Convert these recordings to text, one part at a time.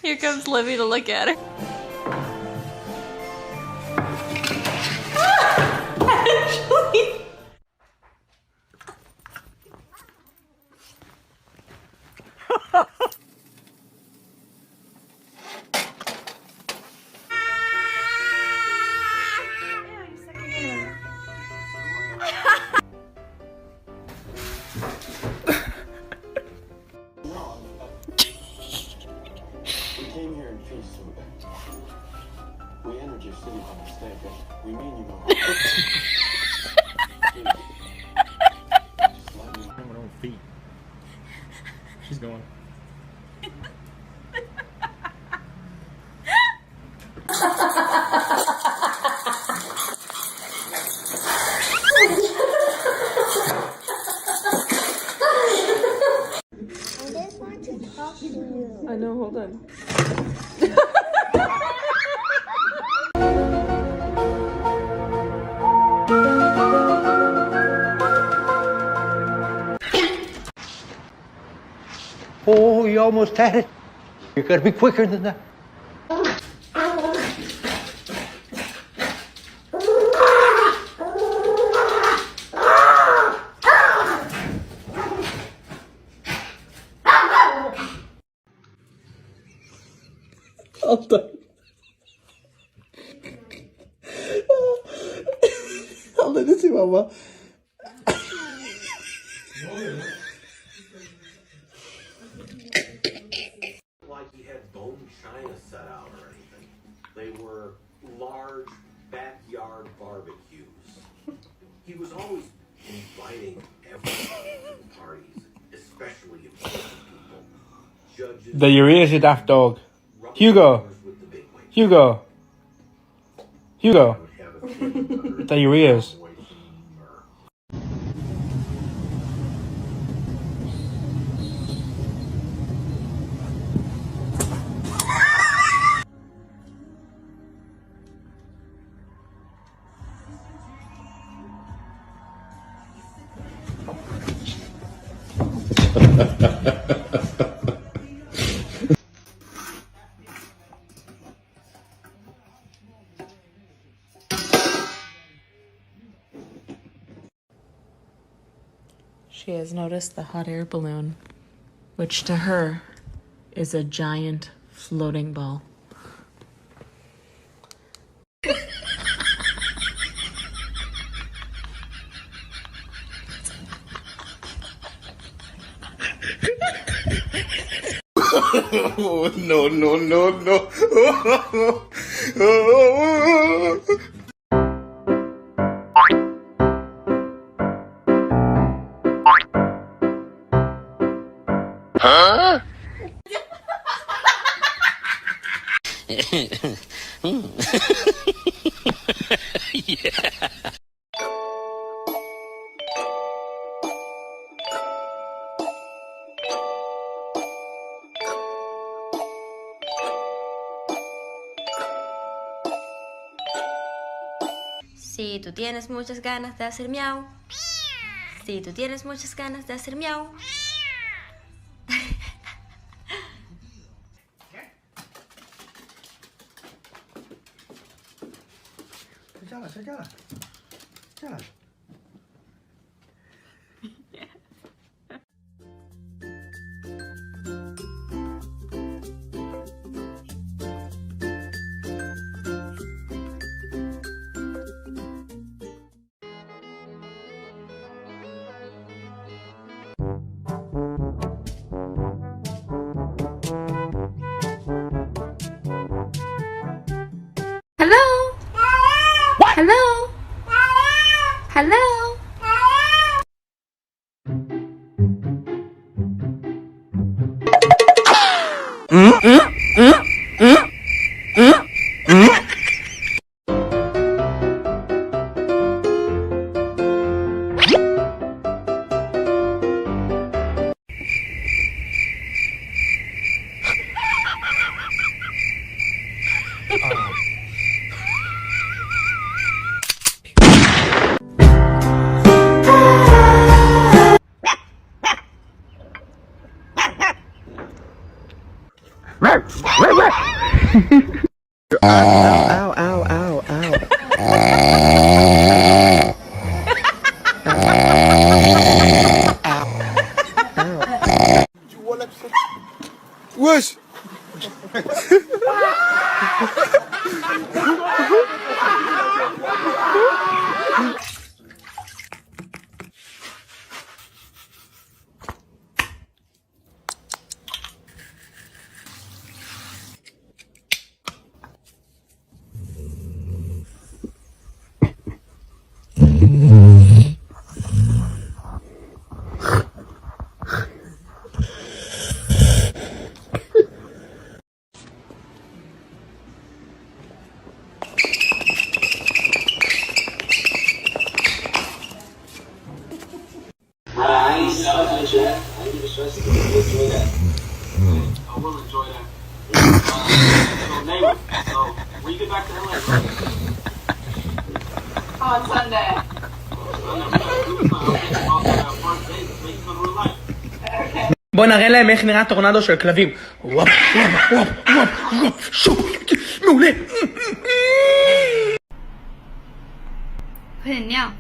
Here comes Livy to look at her. Ashley! Came here in peace. We entered your city by mistake. We mean you no On her own feet. She's going. I just want to talk to you. I know, hold on. Oh, you almost had it. You gotta be quicker than that. Habla de su mamá. like he had bone china set out or anything. They were large backyard barbecues. He was always inviting everyone to the parties, especially important people. Judges. There your ears, you daft dog. Hugo. With the big wigs. Hugo. Hugo. Would have a kid There your ears. away from her. She has noticed the hot air balloon, which to her is a giant floating ball. Oh, no, no, no, no. Si tú tienes muchas ganas de hacer miau. Si tú tienes muchas ganas de hacer miau. Hello? Hello? Hello? Ow, ow, ow, ow. Wesh. On Sunday. בוא נראה להם איך נראה טורנדו של כלבים. וופ, וופ, וופ, וופ, וופ, שו, מעולה. 快点尿。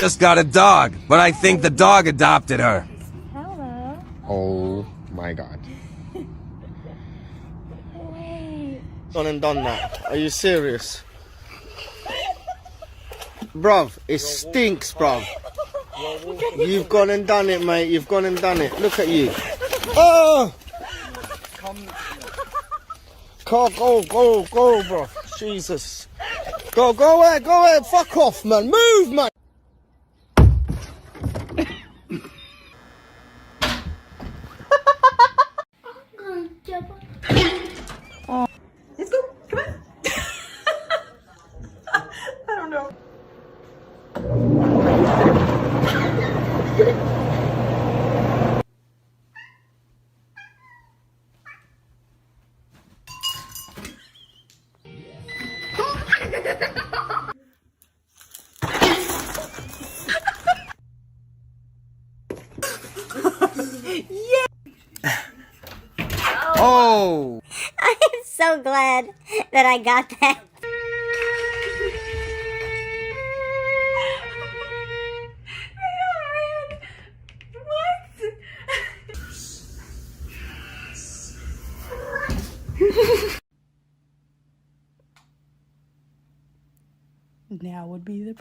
Just got a dog, but I think the dog adopted her. Oh my god. Gone and done that. Are you serious? Bruv, it stinks, bruv. You've gone and done it, mate. You've gone and done it. Look at you. Oh! Go, bro. Jesus. Go ahead. Fuck off, man. Move, man. Oh. I am so glad that I got that. Now would be the.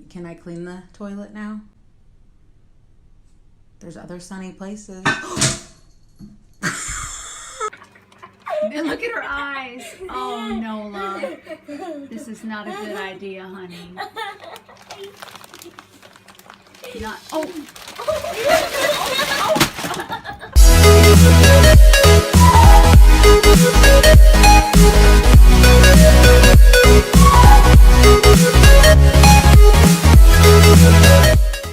Can I clean the toilet now? There's other sunny places. And look at her eyes. Oh, Nola. This is not a good idea, honey. Not. Oh.